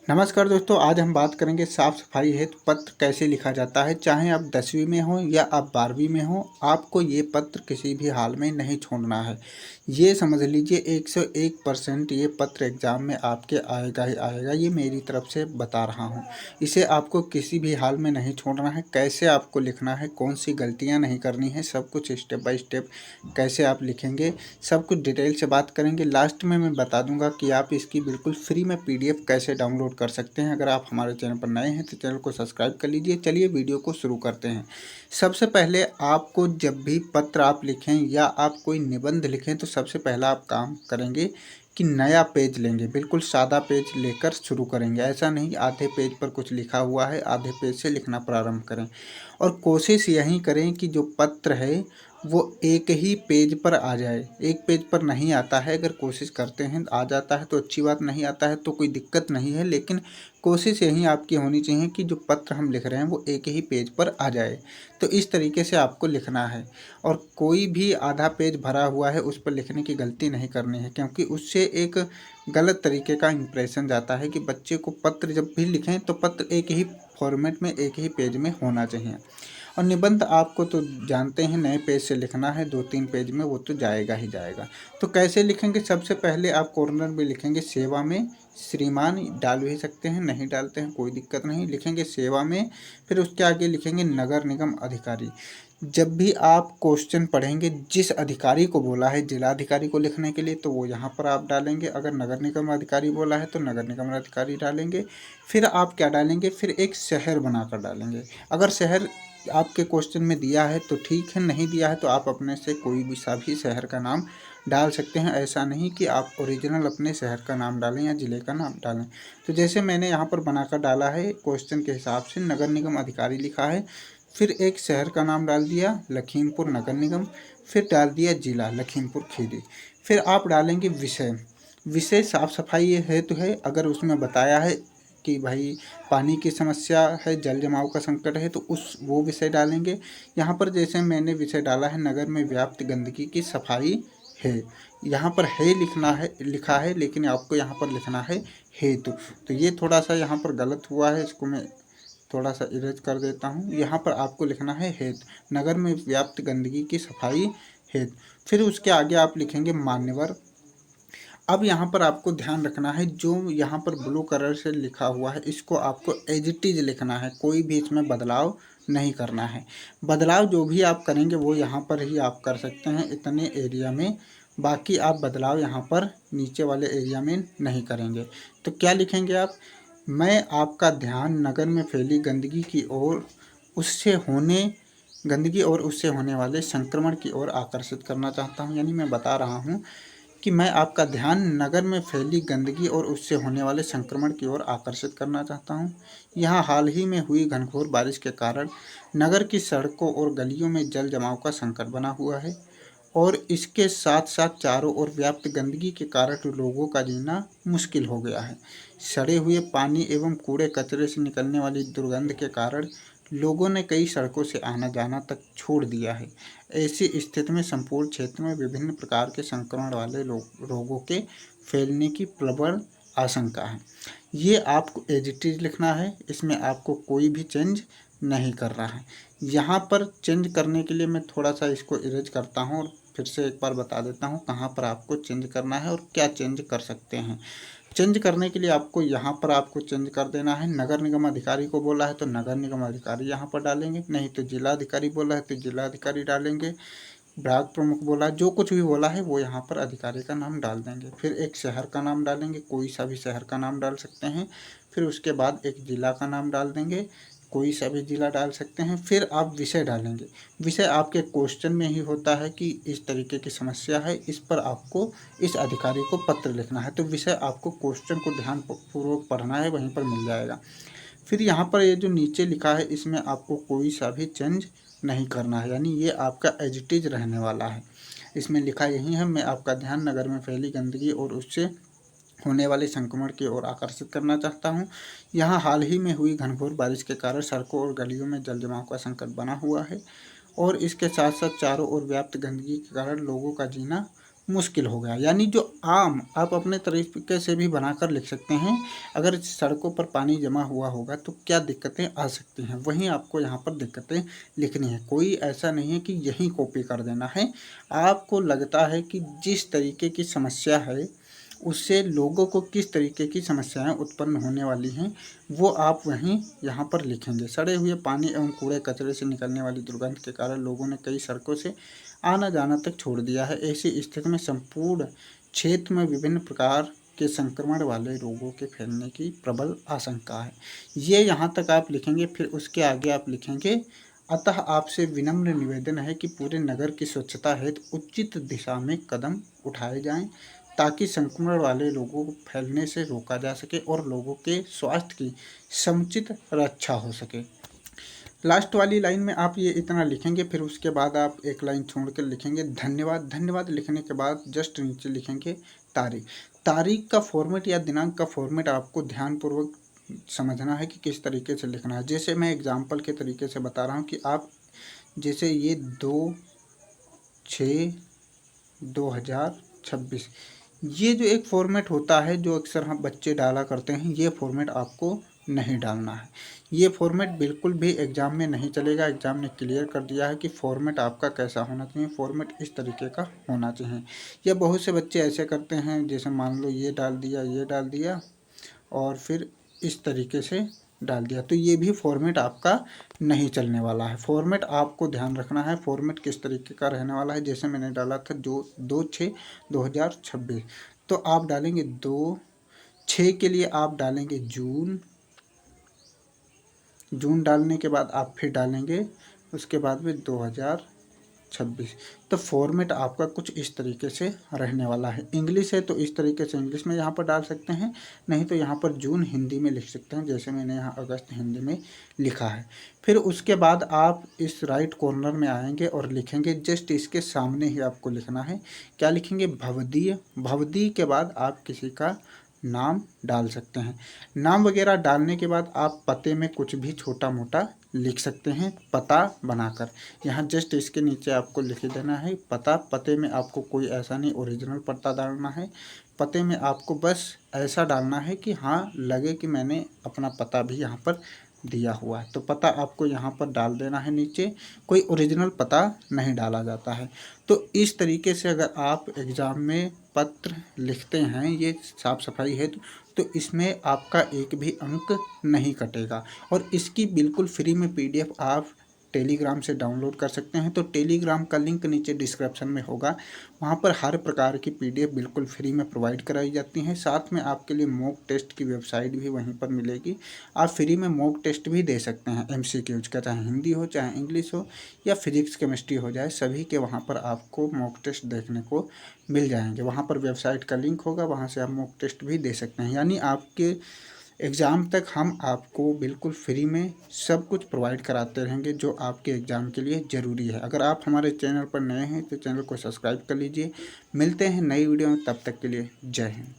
नमस्कार दोस्तों, आज हम बात करेंगे साफ सफाई हेतु पत्र कैसे लिखा जाता है। चाहे आप 10वीं में हो या आप 12वीं में हो, आपको ये पत्र किसी भी हाल में नहीं छोड़ना है। ये समझ लीजिए 101% ये पत्र एग्ज़ाम में आपके आएगा ही आएगा। ये मेरी तरफ से बता रहा हूँ। इसे आपको किसी भी हाल में नहीं छोड़ना है। कैसे आपको लिखना है, कौन सी गलतियाँ नहीं करनी है, सब कुछ स्टेप बाय स्टेप कैसे आप लिखेंगे, सब कुछ डिटेल से बात करेंगे। लास्ट में मैं बता दूंगा कि आप इसकी बिल्कुल फ्री में PDF कैसे डाउनलोड कर सकते हैं। अगर आप हमारे चैनल पर नए हैं तो चैनल को सब्सक्राइब कर लीजिए। चलिए वीडियो को शुरू करते हैं। सबसे पहले आपको जब भी पत्र आप लिखें या आप कोई निबंध लिखें तो सबसे पहला आप काम करेंगे कि नया पेज लेंगे, बिल्कुल सादा पेज लेकर शुरू करेंगे। ऐसा नहीं आधे पेज पर कुछ लिखा हुआ है, आधे पेज से लिखना प्रारंभ करें। और कोशिश यही करें कि जो पत्र है वो एक ही पेज पर आ जाए। एक पेज पर नहीं आता है, अगर कोशिश करते हैं आ जाता है तो अच्छी बात, नहीं आता है तो कोई दिक्कत नहीं है। लेकिन कोशिश यही आपकी होनी चाहिए कि जो पत्र हम लिख रहे हैं वो एक ही पेज पर आ जाए। तो इस तरीके से आपको लिखना है। और कोई भी आधा पेज भरा हुआ है उस पर लिखने की गलती नहीं करनी है, क्योंकि उससे एक गलत तरीके का इंप्रेशन जाता है कि बच्चे को पत्र जब भी लिखें तो पत्र एक ही फॉर्मेट में, एक ही पेज में होना चाहिए। और निबंध आपको तो जानते हैं, नए पेज से लिखना है, 2-3 पेज में वो तो जाएगा ही जाएगा। तो कैसे लिखेंगे? सबसे पहले आप कॉर्नर में लिखेंगे सेवा में श्रीमान, डाल भी सकते हैं, नहीं डालते हैं कोई दिक्कत नहीं, लिखेंगे सेवा में। फिर उसके आगे लिखेंगे नगर निगम अधिकारी। जब भी आप क्वेश्चन पढ़ेंगे, जिस अधिकारी को बोला है जिलाधिकारी को लिखने के लिए तो वो यहाँ पर आप डालेंगे। अगर नगर निगम अधिकारी बोला है तो नगर निगम अधिकारी डालेंगे। फिर आप क्या डालेंगे? फिर एक शहर बनाकर डालेंगे। अगर शहर आपके क्वेश्चन में दिया है तो ठीक है, नहीं दिया है तो आप अपने से कोई भी सा भी शहर का नाम डाल सकते हैं। ऐसा नहीं कि आप ओरिजिनल अपने शहर का नाम डालें या ज़िले का नाम डालें। तो जैसे मैंने यहाँ पर बनाकर डाला है, क्वेश्चन के हिसाब से नगर निगम अधिकारी लिखा है, फिर एक शहर का नाम डाल दिया लखीमपुर नगर निगम, फिर डाल दिया जिला लखीमपुर खीरी। फिर आप डालेंगे विषय। विषय साफ सफाई हेतु है। अगर उसमें बताया है कि भाई पानी की समस्या है, जल जमाव का संकट है, तो उस वो विषय डालेंगे। यहाँ पर जैसे मैंने विषय डाला है नगर में व्याप्त गंदगी की सफाई है। यहाँ पर है लिखना है, लिखा है, लेकिन आपको यहाँ पर लिखना है हेतु। तो ये थोड़ा सा यहाँ पर गलत हुआ है, इसको मैं थोड़ा सा इरेज कर देता हूँ। यहाँ पर आपको लिखना है हेतु, नगर में व्याप्त गंदगी की सफाई हेतु। फिर उसके आगे आप लिखेंगे मान्यवर। अब यहाँ पर आपको ध्यान रखना है, जो यहाँ पर ब्लू कलर से लिखा हुआ है इसको आपको एज इट इज लिखना है, कोई भी इसमें बदलाव नहीं करना है। बदलाव जो भी आप करेंगे वो यहाँ पर ही आप कर सकते हैं, इतने एरिया में। बाकी आप बदलाव यहाँ पर नीचे वाले एरिया में नहीं करेंगे। तो क्या लिखेंगे आप? मैं आपका ध्यान नगर में फैली गंदगी और उससे होने वाले संक्रमण की ओर आकर्षित करना चाहता हूँ। यानी मैं बता रहा हूँ कि मैं आपका ध्यान नगर में फैली गंदगी और उससे होने वाले संक्रमण की ओर आकर्षित करना चाहता हूँ। यहाँ हाल ही में हुई घनघोर बारिश के कारण नगर की सड़कों और गलियों में जल जमाव का संकट बना हुआ है, और इसके साथ साथ चारों ओर व्याप्त गंदगी के कारण लोगों का जीना मुश्किल हो गया है। सड़े हुए पानी एवं कूड़े कचरे से निकलने वाली दुर्गंध के कारण लोगों ने कई सड़कों से आना जाना तक छोड़ दिया है। ऐसी स्थिति में संपूर्ण क्षेत्र में विभिन्न प्रकार के संक्रमण वाले रोगों के फैलने की प्रबल आशंका है। ये आपको एज इट इज लिखना है, इसमें आपको कोई भी चेंज नहीं कर रहा है। यहाँ पर चेंज करने के लिए मैं थोड़ा सा इसको इरेज करता हूँ और फिर से एक बार बता देता हूँ कहाँ पर आपको चेंज करना है और क्या चेंज कर सकते हैं। चेंज करने के लिए आपको यहाँ पर आपको चेंज कर देना है। नगर निगम अधिकारी को बोला है तो नगर निगम अधिकारी यहाँ पर डालेंगे, नहीं तो जिला अधिकारी बोला है तो जिला अधिकारी डालेंगे। ब्लॉक प्रमुख बोला, जो कुछ भी बोला है वो यहाँ पर अधिकारी का नाम डाल देंगे। फिर एक शहर का नाम डालेंगे, कोई सा भी शहर का नाम डाल सकते हैं। फिर उसके बाद एक जिला का नाम डाल देंगे, कोई सा भी जिला डाल सकते हैं। फिर आप विषय डालेंगे। विषय आपके क्वेश्चन में ही होता है कि इस तरीके की समस्या है, इस पर आपको इस अधिकारी को पत्र लिखना है। तो विषय आपको क्वेश्चन को ध्यानपूर्वक पढ़ना है, वहीं पर मिल जाएगा। फिर यहाँ पर ये जो नीचे लिखा है इसमें आपको कोई सा भी चेंज नहीं करना है, यानी ये आपका एज इट इज रहने वाला है। इसमें लिखा यही है, मैं आपका ध्यान नगर में फैली गंदगी और उससे होने वाले संक्रमण की ओर आकर्षित करना चाहता हूँ। यहाँ हाल ही में हुई घनघोर बारिश के कारण सड़कों और गलियों में जल जमाव का संकट बना हुआ है, और इसके साथ साथ चारों ओर व्याप्त गंदगी के कारण लोगों का जीना मुश्किल हो गया। यानी जो आम आप अपने तरीके से भी बनाकर लिख सकते हैं। अगर सड़कों पर पानी जमा हुआ होगा तो क्या दिक्कतें आ सकती हैं, वहीं आपको यहाँ पर दिक्कतें लिखनी है। कोई ऐसा नहीं है कि यहीं कॉपी कर देना है। आपको लगता है कि जिस तरीके की समस्या है उससे लोगों को किस तरीके की समस्याएं उत्पन्न होने वाली हैं, वो आप वहीं यहाँ पर लिखेंगे। सड़े हुए पानी एवं कूड़े कचरे से निकलने वाली दुर्गंध के कारण लोगों ने कई सड़कों से आना जाना तक छोड़ दिया है। ऐसी स्थिति में संपूर्ण क्षेत्र में विभिन्न प्रकार के संक्रमण वाले रोगों के फैलने की प्रबल आशंका है। ये यहाँ तक आप लिखेंगे। फिर उसके आगे आप लिखेंगे, अतः आपसे विनम्र निवेदन है कि पूरे नगर की स्वच्छता हेतु उचित दिशा में कदम उठाए जाएं, ताकि संक्रमण वाले लोगों को फैलने से रोका जा सके और लोगों के स्वास्थ्य की समुचित रक्षा हो सके। लास्ट वाली लाइन में आप ये इतना लिखेंगे। फिर उसके बाद आप एक लाइन छोड़कर लिखेंगे धन्यवाद। धन्यवाद लिखने के बाद जस्ट नीचे लिखेंगे तारीख। तारीख का फॉर्मेट या दिनांक का फॉर्मेट आपको ध्यानपूर्वक समझना है कि किस तरीके से लिखना है। जैसे मैं एग्जाम्पल के तरीके से बता रहा हूँ कि आप जैसे ये 2/6/2026 ये जो एक फॉर्मेट होता है जो अक्सर हम बच्चे डाला करते हैं, ये फॉर्मेट आपको नहीं डालना है। ये फॉर्मेट बिल्कुल भी एग्ज़ाम में नहीं चलेगा। एग्ज़ाम ने क्लियर कर दिया है कि फॉर्मेट आपका कैसा होना चाहिए, फॉर्मेट इस तरीके का होना चाहिए। या बहुत से बच्चे ऐसे करते हैं, जैसे मान लो ये डाल दिया और फिर इस तरीके से डाल दिया, तो ये भी फॉर्मेट आपका नहीं चलने वाला है। फॉर्मेट आपको ध्यान रखना है, फॉर्मेट किस तरीके का रहने वाला है। जैसे मैंने डाला था जो 2/6/2026, तो आप डालेंगे 2/6 के लिए आप डालेंगे जून। जून डालने के बाद आप फिर डालेंगे उसके बाद में 2026। तो फॉर्मेट आपका कुछ इस तरीके से रहने वाला है। इंग्लिश है तो इस तरीके से इंग्लिश में यहाँ पर डाल सकते हैं, नहीं तो यहाँ पर जून हिंदी में लिख सकते हैं, जैसे मैंने यहाँ अगस्त हिंदी में लिखा है। फिर उसके बाद आप इस राइट कॉर्नर में आएंगे और लिखेंगे, जस्ट इसके सामने ही आपको लिखना है। क्या लिखेंगे? भवदीय। भवदीय के बाद आप किसी का नाम डाल सकते हैं। नाम वगैरह डालने के बाद आप पते में कुछ भी छोटा मोटा लिख सकते हैं, पता बनाकर। यहाँ जस्ट इसके नीचे आपको लिख देना है पता। पते में आपको कोई ऐसा नहीं ओरिजिनल पता डालना है। पते में आपको बस ऐसा डालना है कि हाँ लगे कि मैंने अपना पता भी यहाँ पर दिया हुआ है। तो पता आपको यहाँ पर डाल देना है नीचे, कोई ओरिजिनल पता नहीं डाला जाता है। तो इस तरीके से अगर आप एग्ज़ाम में पत्र लिखते हैं ये साफ़ सफाई है तो इसमें आपका एक भी अंक नहीं कटेगा। और इसकी बिल्कुल फ्री में पीडीएफ आप टेलीग्राम से डाउनलोड कर सकते हैं। तो टेलीग्राम का लिंक नीचे डिस्क्रिप्शन में होगा, वहाँ पर हर प्रकार की पीडीएफ बिल्कुल फ्री में प्रोवाइड कराई जाती हैं। साथ में आपके लिए मॉक टेस्ट की वेबसाइट भी वहीं पर मिलेगी। आप फ्री में मॉक टेस्ट भी दे सकते हैं एमसीक्यूज का, चाहे हिंदी हो चाहे इंग्लिश हो या फिजिक्स केमिस्ट्री हो जाए, सभी के वहाँ पर आपको मॉक टेस्ट देखने को मिल जाएंगे। वहाँ पर वेबसाइट का लिंक होगा, वहाँ से आप मॉक टेस्ट भी दे सकते हैं। यानी आपके एग्ज़ाम तक हम आपको बिल्कुल फ्री में सब कुछ प्रोवाइड कराते रहेंगे जो आपके एग्ज़ाम के लिए ज़रूरी है। अगर आप हमारे चैनल पर नए हैं तो चैनल को सब्सक्राइब कर लीजिए। मिलते हैं नई वीडियो में, तब तक के लिए जय हिंद।